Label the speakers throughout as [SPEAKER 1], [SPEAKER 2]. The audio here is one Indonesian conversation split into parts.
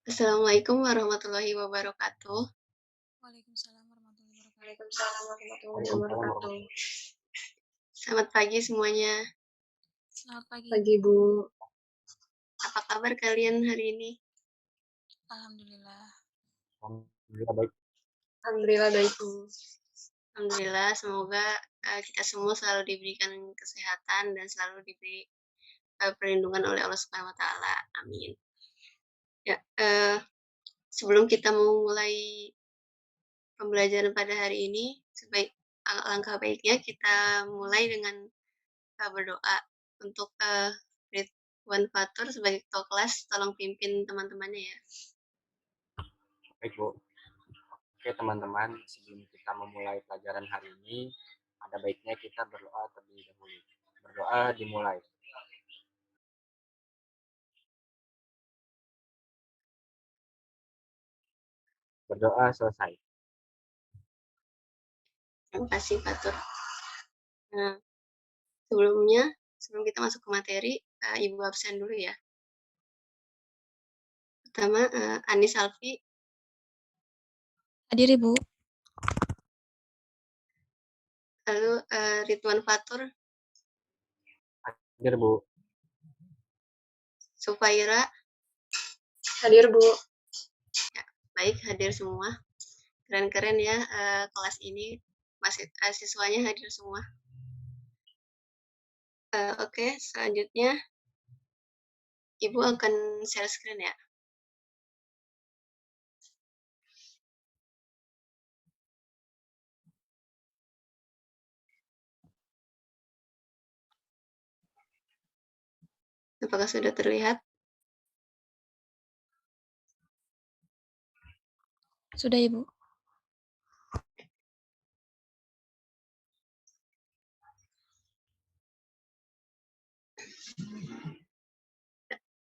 [SPEAKER 1] Assalamualaikum warahmatullahi wabarakatuh.
[SPEAKER 2] Waalaikumsalam warahmatullahi wabarakatuh.
[SPEAKER 3] Waalaikumsalam warahmatullahi wabarakatuh.
[SPEAKER 1] Selamat pagi semuanya.
[SPEAKER 2] Selamat pagi.
[SPEAKER 3] Pagi, Bu.
[SPEAKER 1] Apa kabar kalian hari ini?
[SPEAKER 2] Alhamdulillah.
[SPEAKER 4] Alhamdulillah baik.
[SPEAKER 3] Alhamdulillah baik, Bu.
[SPEAKER 1] Alhamdulillah, semoga kita semua selalu diberikan kesehatan dan selalu diberi perlindungan oleh Allah Subhanahu wa taala. Amin. Ya, sebelum kita memulai pembelajaran pada hari ini, langkah baiknya kita mulai dengan berdoa untuk Ridwan Fatur sebagai ketua kelas, tolong pimpin teman-temannya ya.
[SPEAKER 4] Baik, Bu. Oke, teman-teman, sebelum kita memulai pelajaran hari ini, ada baiknya kita berdoa terlebih dahulu. Berdoa dimulai. Berdoa selesai.
[SPEAKER 1] Terima kasih, Fatur. Nah, sebelum kita masuk ke materi, Ibu absen dulu ya. Pertama, Anis Alfi.
[SPEAKER 2] Hadir, Ibu.
[SPEAKER 1] Lalu Ridwan Fatur.
[SPEAKER 4] Hadir, Bu.
[SPEAKER 1] Sufaira.
[SPEAKER 3] Hadir, Bu.
[SPEAKER 1] Ya, baik, hadir semua. Keren-keren ya kelas ini. Masih siswanya hadir semua. Oke, selanjutnya Ibu akan share screen ya. Apakah sudah terlihat?
[SPEAKER 2] Sudah, Ibu.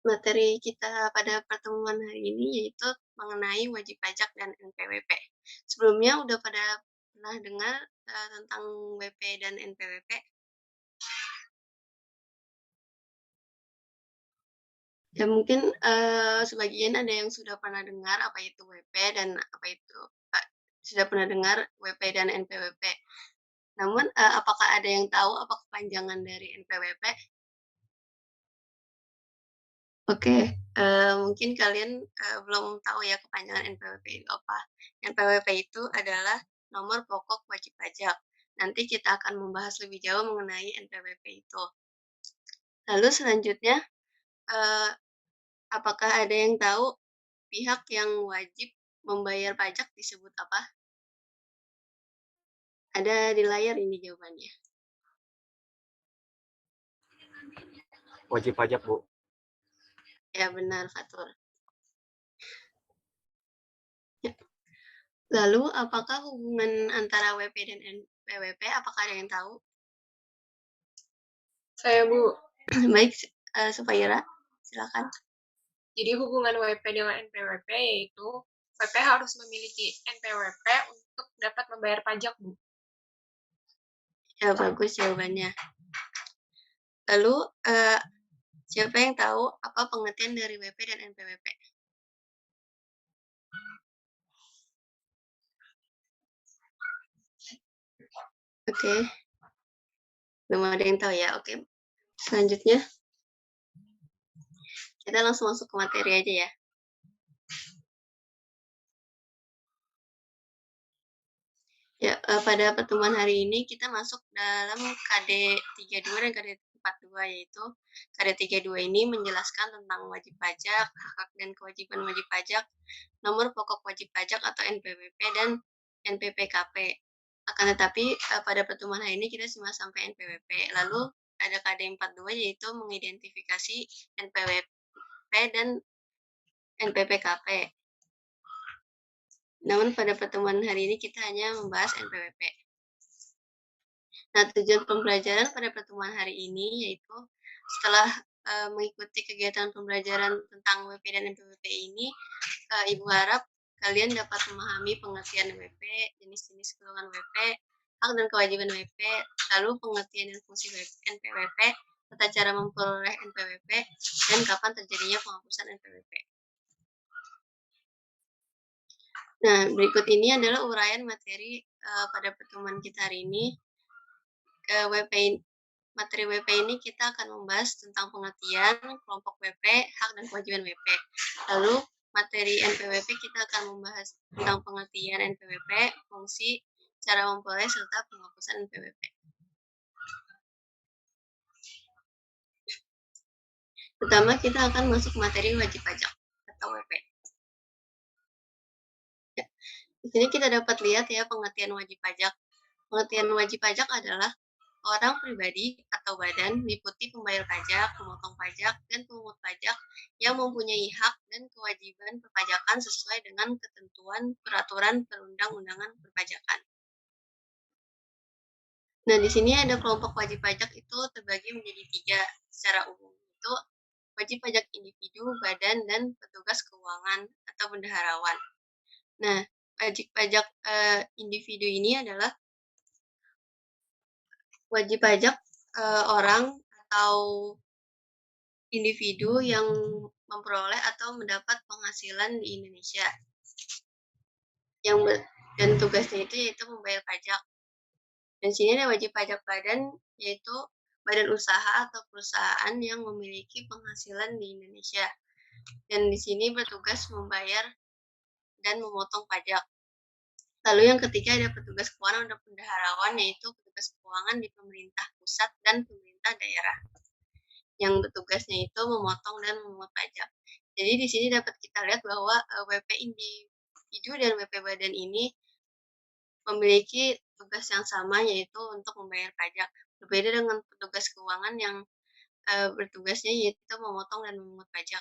[SPEAKER 1] Materi kita pada pertemuan hari ini yaitu mengenai wajib pajak dan NPWP. Sebelumnya udah pada pernah dengar tentang WP dan NPWP? Ya mungkin sebagian ada yang sudah pernah dengar apa itu WP dan apa itu sudah pernah dengar WP dan NPWP. Namun apakah ada yang tahu apa kepanjangan dari NPWP? Oke, mungkin kalian belum tahu ya kepanjangan NPWP itu apa. NPWP itu adalah nomor pokok wajib pajak. Nanti kita akan membahas lebih jauh mengenai NPWP itu. Lalu selanjutnya, apakah ada yang tahu pihak yang wajib membayar pajak disebut apa? Ada di layar ini jawabannya.
[SPEAKER 4] Wajib pajak, Bu.
[SPEAKER 1] Ya benar, Fatur. Ya. Lalu apakah hubungan antara WP dan NPWP? Apakah ada yang tahu?
[SPEAKER 3] Saya, Bu.
[SPEAKER 1] Baik, Sufaira, silakan.
[SPEAKER 3] Jadi hubungan WP dengan NPWP yaitu WP harus memiliki NPWP untuk dapat membayar pajak, Bu.
[SPEAKER 1] Ya, bagus jawabannya. Lalu, siapa yang tahu apa pengertian dari WP dan NPWP? Oke. Belum ada yang tahu ya, oke. Selanjutnya, kita langsung masuk ke materi aja ya. Ya, pada pertemuan hari ini kita masuk dalam KD 32 dan KD 42, yaitu KD 32 ini menjelaskan tentang wajib pajak, hak dan kewajiban wajib pajak, nomor pokok wajib pajak atau NPWP dan NPPKP. Akan tetapi pada pertemuan hari ini kita cuma sampai NPWP. Lalu ada KD 42 yaitu mengidentifikasi NPWP dan NPPKP. Namun pada pertemuan hari ini kita hanya membahas NPWP. Nah, tujuan pembelajaran pada pertemuan hari ini yaitu setelah mengikuti kegiatan pembelajaran tentang WP dan NPWP ini, Ibu harap kalian dapat memahami pengertian WP, jenis-jenis golongan WP, hak dan kewajiban WP, lalu pengertian dan fungsi NPWP, tata cara memperoleh NPWP, dan kapan terjadinya penghapusan NPWP. Nah, berikut ini adalah uraian materi pada pertemuan kita hari ini. Materi WP ini kita akan membahas tentang pengertian, kelompok WP, hak dan kewajiban WP. Lalu materi NPWP kita akan membahas tentang pengertian NPWP, fungsi, cara memperoleh, serta penghapusan NPWP. Pertama, kita akan masuk materi wajib pajak atau WP. Ya, di sini kita dapat lihat ya pengertian wajib pajak. Pengertian wajib pajak adalah orang pribadi atau badan meliputi pembayar pajak, pemotong pajak, dan pemungut pajak yang mempunyai hak dan kewajiban perpajakan sesuai dengan ketentuan peraturan perundang-undangan perpajakan. Nah, di sini ada kelompok wajib pajak itu terbagi menjadi 3 secara umum. Itu wajib pajak individu, badan, dan petugas keuangan atau bendaharawan. Nah, wajib pajak individu ini adalah wajib pajak orang atau individu yang memperoleh atau mendapat penghasilan di Indonesia. Dan tugasnya itu yaitu membayar pajak. Dan sini ada wajib pajak badan, yaitu badan usaha atau perusahaan yang memiliki penghasilan di Indonesia. Dan di sini bertugas membayar dan memotong pajak. Lalu yang ketiga ada petugas keuangan atau bendaharawan, yaitu petugas keuangan di pemerintah pusat dan pemerintah daerah, yang bertugasnya itu memotong dan memungut pajak. Jadi di sini dapat kita lihat bahwa WP individu dan WP badan ini memiliki tugas yang sama, yaitu untuk membayar pajak. Berbeda dengan petugas keuangan yang bertugasnya yaitu memotong dan memungut pajak,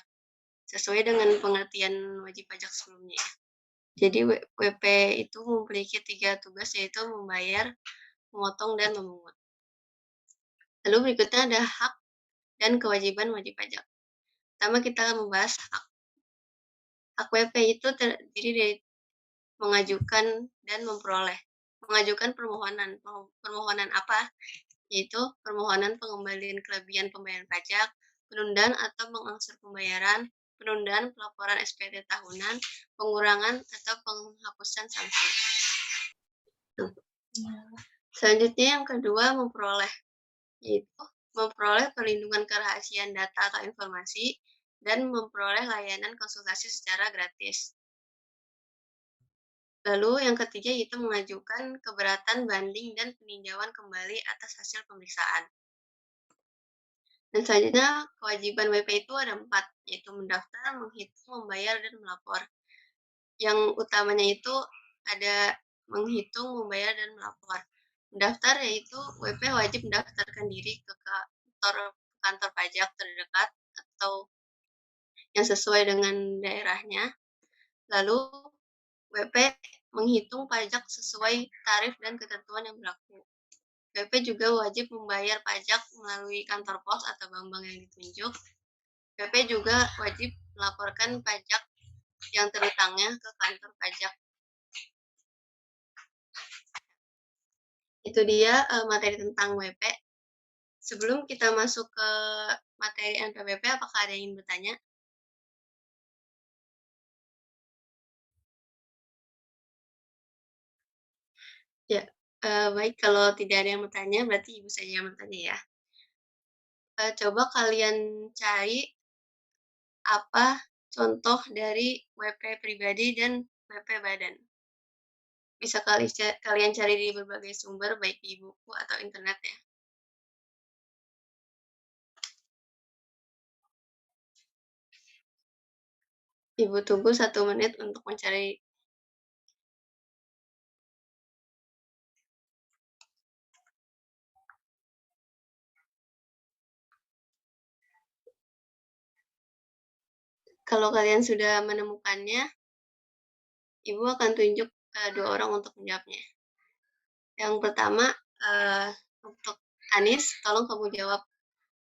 [SPEAKER 1] sesuai dengan pengertian wajib pajak sebelumnya. Jadi WP itu memiliki 3 tugas, yaitu membayar, memotong, dan memungut. Lalu berikutnya ada hak dan kewajiban wajib pajak. Pertama kita membahas hak. Hak WP itu terdiri dari mengajukan dan memperoleh. Mengajukan permohonan. Permohonan apa? Yaitu permohonan pengembalian kelebihan pembayaran pajak, penundaan atau mengangsur pembayaran, penundaan pelaporan SPT tahunan, pengurangan atau penghapusan sanksi. Selanjutnya yang kedua memperoleh, yaitu memperoleh perlindungan kerahasiaan data atau informasi dan memperoleh layanan konsultasi secara gratis. Lalu yang ketiga yaitu mengajukan keberatan banding dan peninjauan kembali atas hasil pemeriksaan. Dan selanjutnya kewajiban WP itu ada 4, yaitu mendaftar, menghitung, membayar, dan melapor. Yang utamanya itu ada menghitung, membayar, dan melapor. Mendaftar yaitu WP wajib mendaftarkan diri ke kantor pajak terdekat atau yang sesuai dengan daerahnya. Lalu WP menghitung pajak sesuai tarif dan ketentuan yang berlaku. WP juga wajib membayar pajak melalui kantor pos atau bank-bank yang ditunjuk. WP juga wajib melaporkan pajak yang terutangnya ke kantor pajak. Itu dia materi tentang WP. Sebelum kita masuk ke materi NPWP, apakah ada yang ingin bertanya? Ya, baik. Kalau tidak ada yang bertanya, berarti Ibu saja yang bertanya ya. Coba kalian cari apa contoh dari WP pribadi dan WP badan. Bisa kalian cari di berbagai sumber, baik di buku atau internet ya. Ibu tunggu 1 menit untuk mencari. Kalau kalian sudah menemukannya, Ibu akan tunjuk 2 orang untuk menjawabnya. Yang pertama, untuk Anis, tolong kamu jawab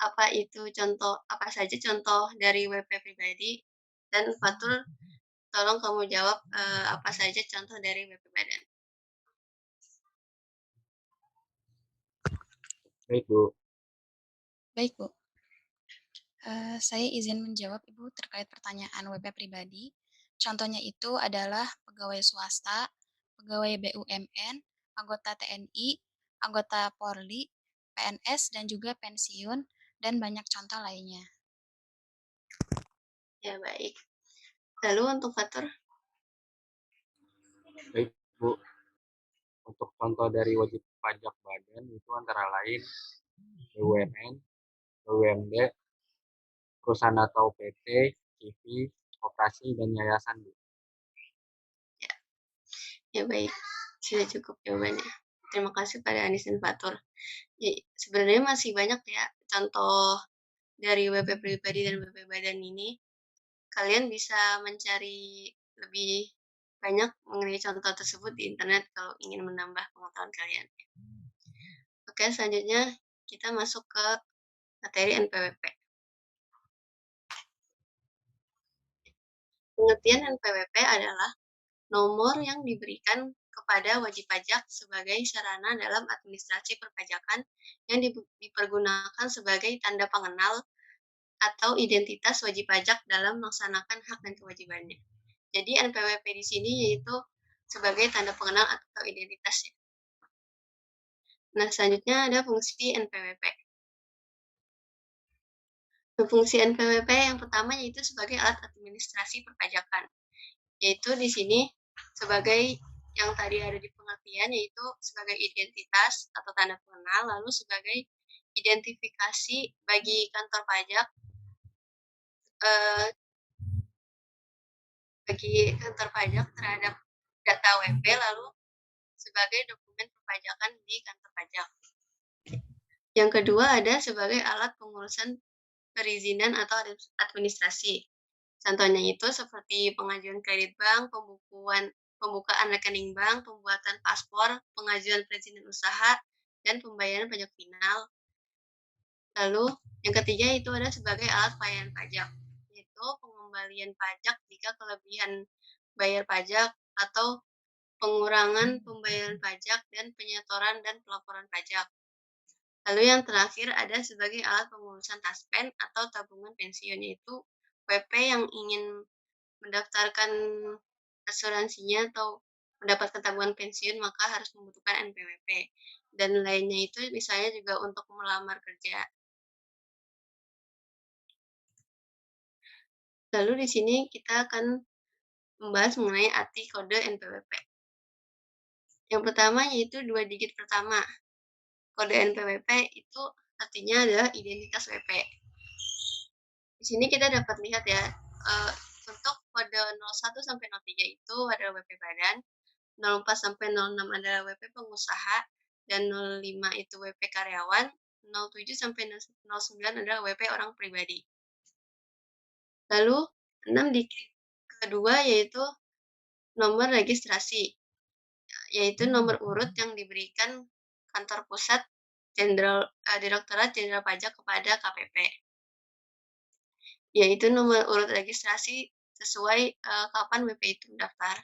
[SPEAKER 1] apa saja contoh dari WP pribadi, dan Fatul, tolong kamu jawab apa saja contoh dari WP badan.
[SPEAKER 4] Baik, Bu.
[SPEAKER 2] Baik, Bu. Saya izin menjawab Ibu terkait pertanyaan WP pribadi. Contohnya itu adalah pegawai swasta, pegawai BUMN, anggota TNI, anggota Polri, PNS, dan juga pensiun, dan banyak contoh lainnya.
[SPEAKER 1] Ya, baik. Lalu untuk faktor
[SPEAKER 4] Baik, Bu. Untuk contoh dari wajib pajak badan itu antara lain BUMN, BUMD, perusahaan atau PT, CV, koperasi, dan yayasan, Bu.
[SPEAKER 1] ya baik, sudah cukup jawabannya. Terima kasih pada Anis dan Fatur. Ya, sebenarnya masih banyak ya contoh dari WP pribadi dan WP badan ini. Kalian bisa mencari lebih banyak mengenai contoh tersebut di internet kalau ingin menambah pengetahuan kalian. Oke, selanjutnya kita masuk ke materi NPWP. Pengertian NPWP adalah nomor yang diberikan kepada wajib pajak sebagai sarana dalam administrasi perpajakan yang dipergunakan sebagai tanda pengenal atau identitas wajib pajak dalam melaksanakan hak dan kewajibannya. Jadi NPWP di sini yaitu sebagai tanda pengenal atau identitas. Nah, selanjutnya ada fungsi NPWP. Fungsi NPWP yang pertama yaitu sebagai alat administrasi perpajakan. Yaitu di sini sebagai yang tadi ada di pengertian yaitu sebagai identitas atau tanda pengenal, lalu sebagai identifikasi bagi kantor pajak terhadap data WP, lalu sebagai dokumen perpajakan di kantor pajak. Yang kedua ada sebagai alat pengurusan perizinan atau administrasi. Contohnya itu seperti pengajuan kredit bank, pembukaan rekening bank, pembuatan paspor, pengajuan perizinan usaha, dan pembayaran pajak final. Lalu yang ketiga itu ada sebagai alat pembayaran pajak, yaitu pengembalian pajak jika kelebihan bayar pajak atau pengurangan pembayaran pajak dan penyetoran dan pelaporan pajak. Lalu yang terakhir ada sebagai alat pengurusan taspen atau tabungan pensiun, yaitu WP yang ingin mendaftarkan asuransinya atau mendapatkan tabungan pensiun maka harus membutuhkan NPWP. Dan lainnya itu misalnya juga untuk melamar kerja. Lalu di sini kita akan membahas mengenai arti kode NPWP. Yang pertama yaitu 2 digit pertama. Kode NPWP itu artinya adalah identitas WP. Di sini kita dapat lihat ya, untuk kode 01 sampai 03 itu adalah WP badan, 04 sampai 06 adalah WP pengusaha, dan 05 itu WP karyawan, 07 sampai 09 adalah WP orang pribadi. Lalu 6 digit kedua yaitu nomor registrasi, yaitu nomor urut yang diberikan kantor pusat Direktorat Jenderal Pajak kepada KPP, yaitu nomor urut registrasi sesuai kapan WP itu mendaftar.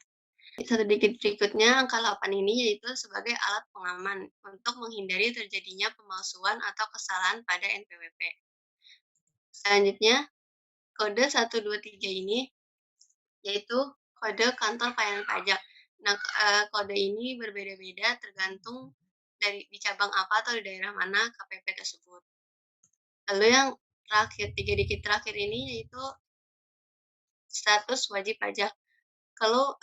[SPEAKER 1] Satu digit berikutnya, angka 8 ini yaitu sebagai alat pengaman untuk menghindari terjadinya pemalsuan atau kesalahan pada NPWP. Selanjutnya, kode 123 ini yaitu kode kantor pelayanan pajak. Nah, kode ini berbeda-beda tergantung di cabang apa atau di daerah mana KPP tersebut. Lalu yang terakhir, 3 digit terakhir ini yaitu status wajib pajak. Kalau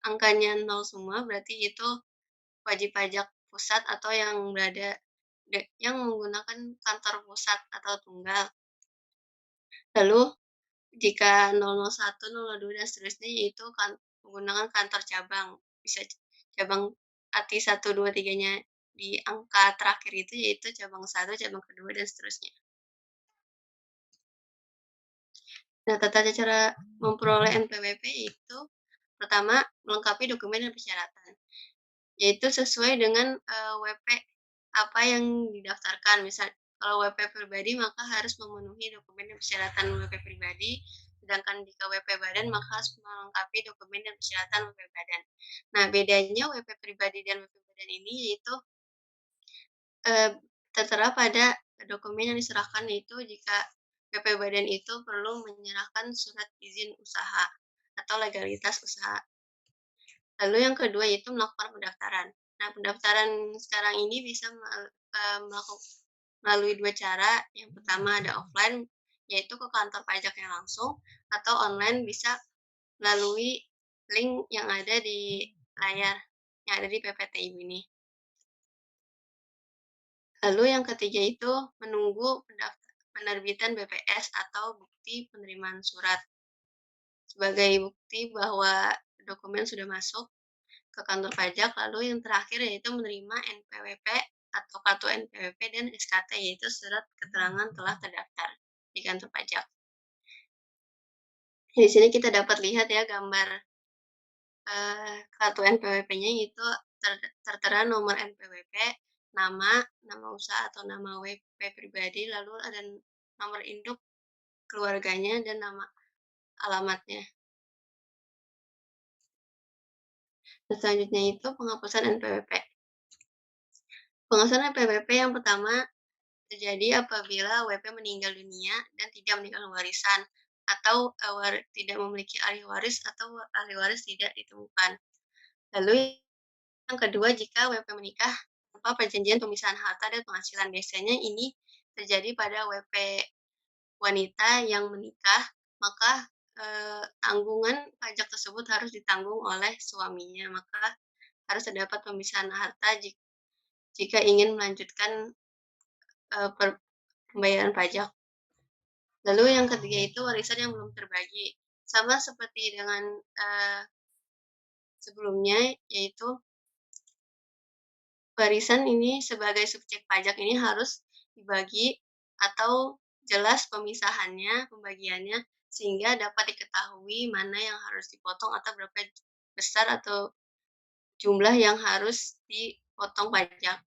[SPEAKER 1] angkanya 0 semua berarti itu wajib pajak pusat atau yang menggunakan kantor pusat atau tunggal. Lalu jika 001, 02 dan seterusnya yaitu menggunakan kantor cabang. Bisa cabang arti 1, 2, 3-nya di angka terakhir itu yaitu cabang 1, cabang kedua dan seterusnya. Nah, tata cara memperoleh NPWP itu pertama melengkapi dokumen dan persyaratan, yaitu sesuai dengan WP apa yang didaftarkan. Misal kalau WP pribadi maka harus memenuhi dokumen dan persyaratan WP pribadi, sedangkan jika WP badan maka harus melengkapi dokumen dan persyaratan WP badan. Nah, bedanya WP pribadi dan WP badan ini yaitu tertera pada dokumen yang diserahkan yaitu jika BP Badan itu perlu menyerahkan surat izin usaha atau legalitas usaha. Lalu yang kedua yaitu melakukan pendaftaran. Nah, pendaftaran sekarang ini bisa melalui dua cara. Yang pertama ada offline, yaitu ke kantor pajaknya langsung, atau online bisa melalui link yang ada di layar, yang ada di PPTI ini. Lalu yang ketiga itu menunggu penerbitan BPS atau bukti penerimaan surat sebagai bukti bahwa dokumen sudah masuk ke kantor pajak. Lalu yang terakhir yaitu menerima NPWP atau kartu NPWP dan SKT, yaitu surat keterangan telah terdaftar di kantor pajak. Di sini kita dapat lihat ya gambar kartu NPWP-nya itu tertera nomor NPWP, nama usaha atau nama WP pribadi, lalu ada nomor induk keluarganya dan nama alamatnya. Nah, selanjutnya itu penghapusan NPWP. Penghapusan NPWP yang pertama terjadi apabila WP meninggal dunia dan tidak meninggalkan warisan, atau tidak memiliki ahli waris atau ahli waris tidak ditemukan. Lalu yang kedua, jika WP menikah tanpa perjanjian pemisahan harta dan penghasilan. Biasanya ini terjadi pada WP wanita yang menikah, maka tanggungan pajak tersebut harus ditanggung oleh suaminya. Maka harus terdapat pemisahan harta jika ingin melanjutkan pembayaran pajak. Lalu yang ketiga itu warisan yang belum terbagi. Sama seperti dengan sebelumnya, yaitu warisan ini sebagai subjek pajak ini harus dibagi atau jelas pemisahannya, pembagiannya, sehingga dapat diketahui mana yang harus dipotong atau berapa besar atau jumlah yang harus dipotong pajak.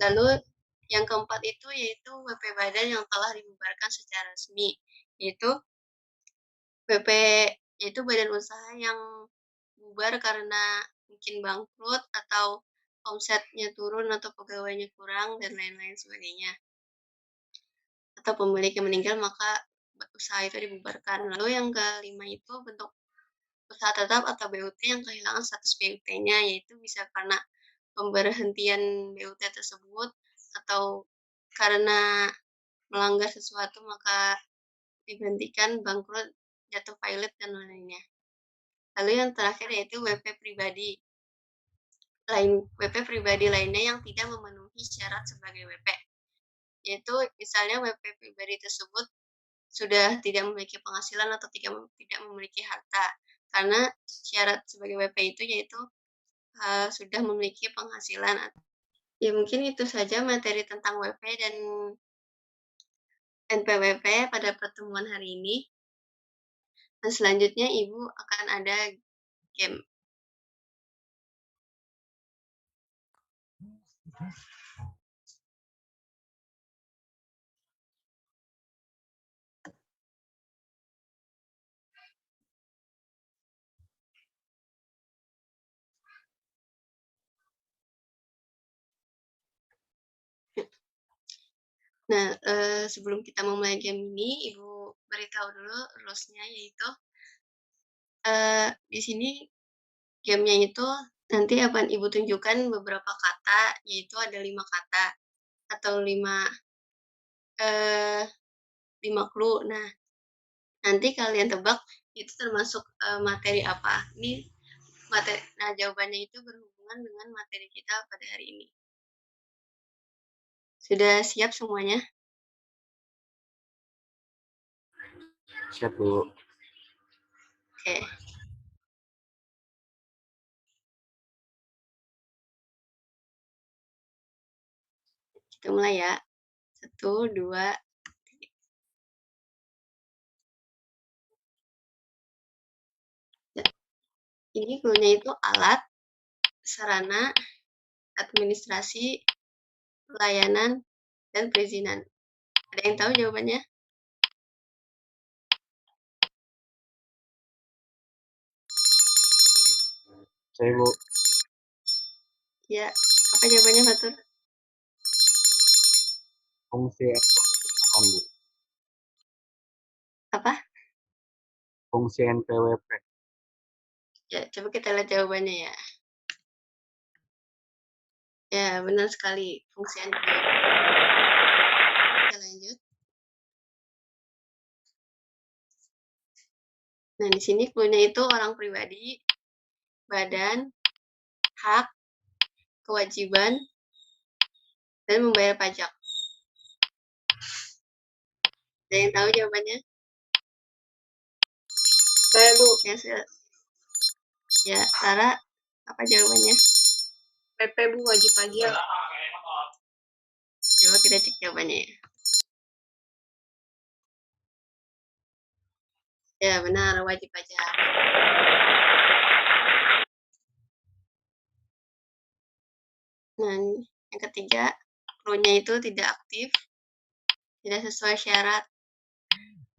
[SPEAKER 1] Lalu yang keempat itu yaitu WP Badan yang telah dibubarkan secara resmi, yaitu WP yaitu badan usaha yang bubar karena mungkin bangkrut atau omsetnya turun atau pegawainya kurang dan lain-lain sebagainya. Atau pemiliknya meninggal, maka usaha itu dibubarkan. Lalu yang kelima itu bentuk usaha tetap atau BUT yang kehilangan status BUT-nya, yaitu bisa karena pemberhentian BUT tersebut atau karena melanggar sesuatu maka diberhentikan, bangkrut, jatuh pilot, dan lain-lainnya. Lalu yang terakhir yaitu WP pribadi. WP pribadi lainnya yang tidak memenuhi syarat sebagai WP, yaitu misalnya WP pribadi tersebut sudah tidak memiliki penghasilan atau tidak memiliki harta, karena syarat sebagai WP itu yaitu sudah memiliki penghasilan. Ya mungkin itu saja materi tentang WP dan NPWP pada pertemuan hari ini. Dan selanjutnya Ibu akan ada game. Nah, sebelum kita memulai game ini, Ibu beritahu dulu rules-nya, yaitu di sini game-nya itu nanti akan Ibu tunjukkan beberapa kata, yaitu ada 5 kata atau 5 clue. Nah, nanti kalian tebak itu termasuk materi apa. Nah, jawabannya itu berhubungan dengan materi kita pada hari ini. Sudah siap semuanya?
[SPEAKER 4] Siap, Bu.
[SPEAKER 1] Oke. Kita mulai ya. 1, 2, 3. Ini clue-nya itu alat, sarana, administrasi, pelayanan, dan perizinan. Ada yang tahu jawabannya?
[SPEAKER 4] Saya, Bu.
[SPEAKER 1] Ya, apa jawabannya, Fatur?
[SPEAKER 4] Fungsi NPWP bukan, Bu.
[SPEAKER 1] Apa?
[SPEAKER 4] Fungsi NPWP.
[SPEAKER 1] Ya, coba kita lihat jawabannya ya. Ya, benar sekali. Fungsi NPWP. Kita lanjut. Nah, di sini clue-nya itu orang pribadi, badan, hak, kewajiban, dan membayar pajak. Ada yang tahu jawabannya?
[SPEAKER 3] Saya, Bu.
[SPEAKER 1] Ya, Tara, apa jawabannya?
[SPEAKER 3] PP, Bu, wajib pajak.
[SPEAKER 1] Coba kita cek jawabannya ya. Ya, benar, wajib pajak. Nah, yang ketiga, clue-nya itu tidak aktif, tidak sesuai syarat,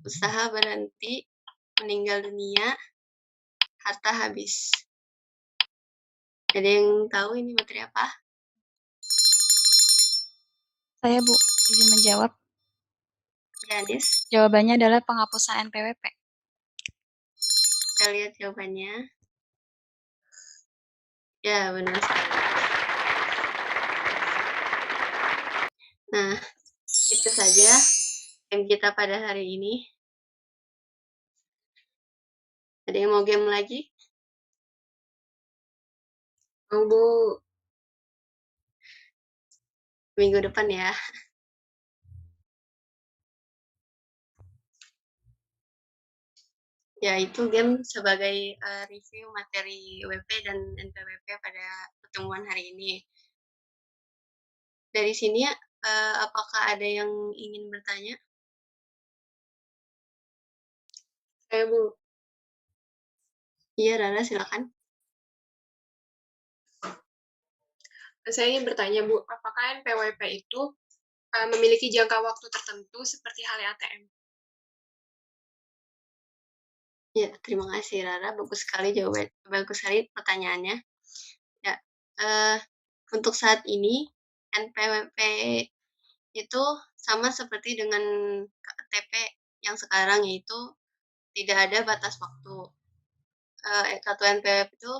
[SPEAKER 1] usaha berhenti, meninggal dunia, harta habis. Ada yang tahu ini materi apa?
[SPEAKER 2] Saya, Bu, izin menjawab.
[SPEAKER 1] Ya, Anis.
[SPEAKER 2] Jawabannya adalah penghapusan NPWP.
[SPEAKER 1] Kita lihat jawabannya. Ya, benar sekali. Nah, itu saja game kita pada hari ini. Ada yang mau game lagi?
[SPEAKER 3] Mau, Bu.
[SPEAKER 1] Minggu depan ya. Ya, itu game sebagai review materi WP dan NPWP pada pertemuan hari ini. Dari sini, apakah ada yang ingin bertanya?
[SPEAKER 3] Saya, Bu.
[SPEAKER 1] Iya, Rara, silakan.
[SPEAKER 3] Saya ingin bertanya, Bu, apakah NPWP itu memiliki jangka waktu tertentu seperti halnya ATM?
[SPEAKER 1] Ya, terima kasih Rara, bagus sekali pertanyaannya. Ya, untuk saat ini NPWP itu sama seperti dengan KTP yang sekarang, yaitu tidak ada batas waktu. Kartu NPWP itu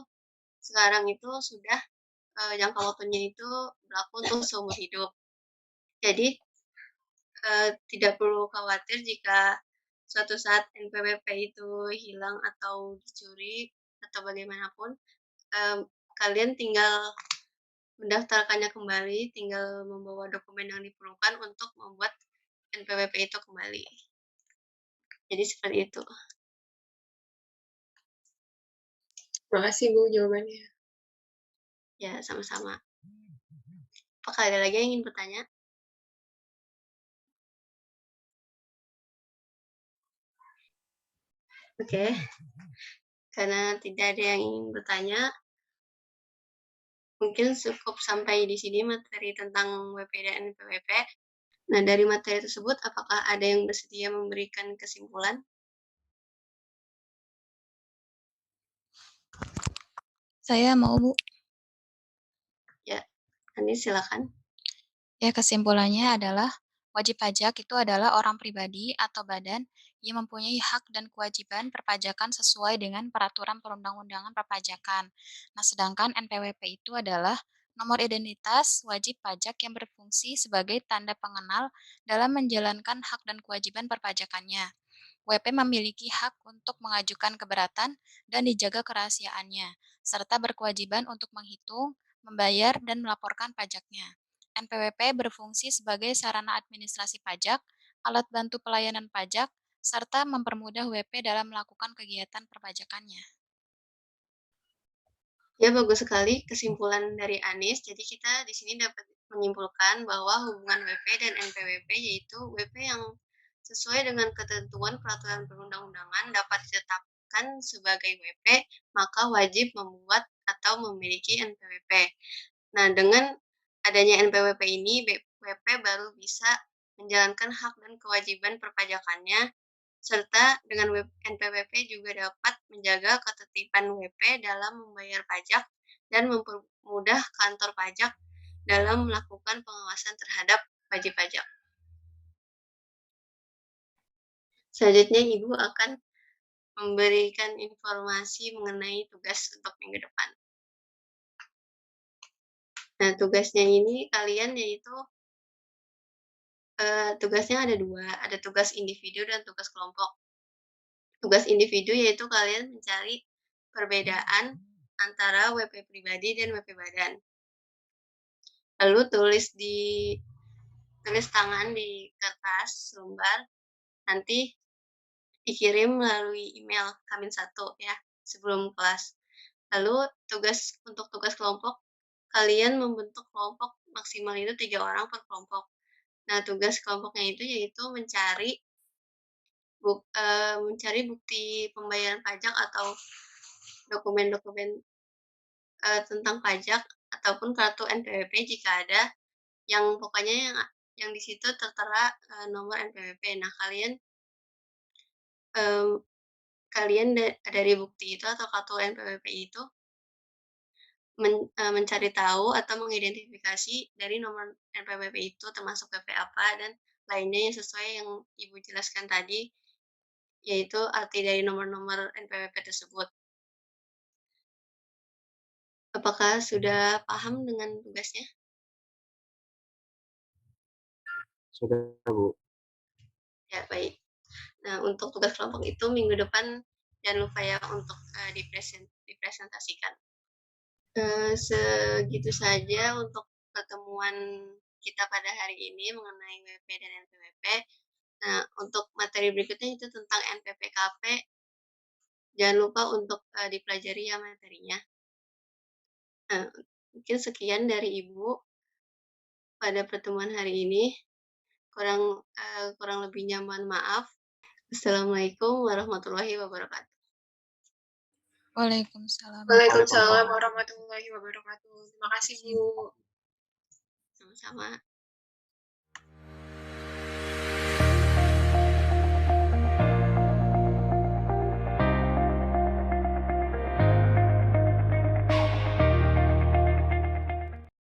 [SPEAKER 1] sekarang itu sudah jangka waktunya itu berlaku untuk seumur hidup. Jadi tidak perlu khawatir jika suatu saat NPWP itu hilang atau dicuri atau bagaimanapun, kalian tinggal mendaftarkannya kembali, tinggal membawa dokumen yang diperlukan untuk membuat NPWP itu kembali. Jadi seperti itu.
[SPEAKER 3] Terima kasih, Bu, jawabannya.
[SPEAKER 1] Ya, sama-sama. Apakah ada lagi yang ingin bertanya? Oke. Karena tidak ada yang ingin bertanya, mungkin cukup sampai di sini materi tentang WP dan NPWP. Nah, dari materi tersebut, apakah ada yang bersedia memberikan kesimpulan?
[SPEAKER 2] Saya mau, Bu.
[SPEAKER 1] Ya, Anis silakan.
[SPEAKER 2] Ya, kesimpulannya adalah wajib pajak itu adalah orang pribadi atau badan yang mempunyai hak dan kewajiban perpajakan sesuai dengan peraturan perundang-undangan perpajakan. Nah, sedangkan NPWP itu adalah nomor identitas wajib pajak yang berfungsi sebagai tanda pengenal dalam menjalankan hak dan kewajiban perpajakannya. WP memiliki hak untuk mengajukan keberatan dan dijaga kerahasiaannya, serta berkewajiban untuk menghitung, membayar, dan melaporkan pajaknya. NPWP berfungsi sebagai sarana administrasi pajak, alat bantu pelayanan pajak, serta mempermudah WP dalam melakukan kegiatan perpajakannya.
[SPEAKER 1] Ya, bagus sekali kesimpulan dari Anis. Jadi kita di sini dapat menyimpulkan bahwa hubungan WP dan NPWP yaitu WP yang sesuai dengan ketentuan peraturan perundang-undangan dapat ditetapkan sebagai WP, maka wajib membuat atau memiliki NPWP. Nah, dengan adanya NPWP ini, WP baru bisa menjalankan hak dan kewajiban perpajakannya, serta dengan NPWP juga dapat menjaga ketertiban WP dalam membayar pajak dan mempermudah kantor pajak dalam melakukan pengawasan terhadap wajib pajak. Selanjutnya Ibu akan memberikan informasi mengenai tugas untuk minggu depan. Nah, tugasnya ini kalian yaitu tugasnya ada 2, ada tugas individu dan tugas kelompok. Tugas individu yaitu kalian mencari perbedaan antara WP pribadi dan WP badan. Lalu tulis tangan di kertas lembar, nanti dikirim melalui email H-1 ya, sebelum kelas. Lalu untuk tugas kelompok, kalian membentuk kelompok maksimal itu 3 orang per kelompok. Nah, tugas kelompoknya itu yaitu mencari bukti pembayaran pajak atau dokumen-dokumen tentang pajak ataupun kartu NPWP jika ada, yang pokoknya yang di situ tertera nomor NPWP. Nah, kalian dari bukti itu atau kartu NPWP itu mencari tahu atau mengidentifikasi dari nomor NPWP itu termasuk WP apa dan lainnya yang sesuai yang Ibu jelaskan tadi, yaitu arti dari nomor-nomor NPWP tersebut. Apakah sudah paham dengan tugasnya?
[SPEAKER 4] Sudah, Bu.
[SPEAKER 1] Ya, baik. Nah, untuk tugas kelompok itu minggu depan jangan lupa ya untuk dipresentasikan. Segitu saja untuk pertemuan kita pada hari ini mengenai WP dan NPWP. Nah, untuk materi berikutnya itu tentang NPPKP. Jangan lupa untuk dipelajari ya materinya. Nah, mungkin sekian dari Ibu pada pertemuan hari ini. Kurang lebihnya mohon maaf. Assalamualaikum warahmatullahi wabarakatuh.
[SPEAKER 2] Waalaikumsalam.
[SPEAKER 3] Waalaikumsalam warahmatullahi wabarakatuh. Terima kasih, Bu.
[SPEAKER 1] Sama-sama.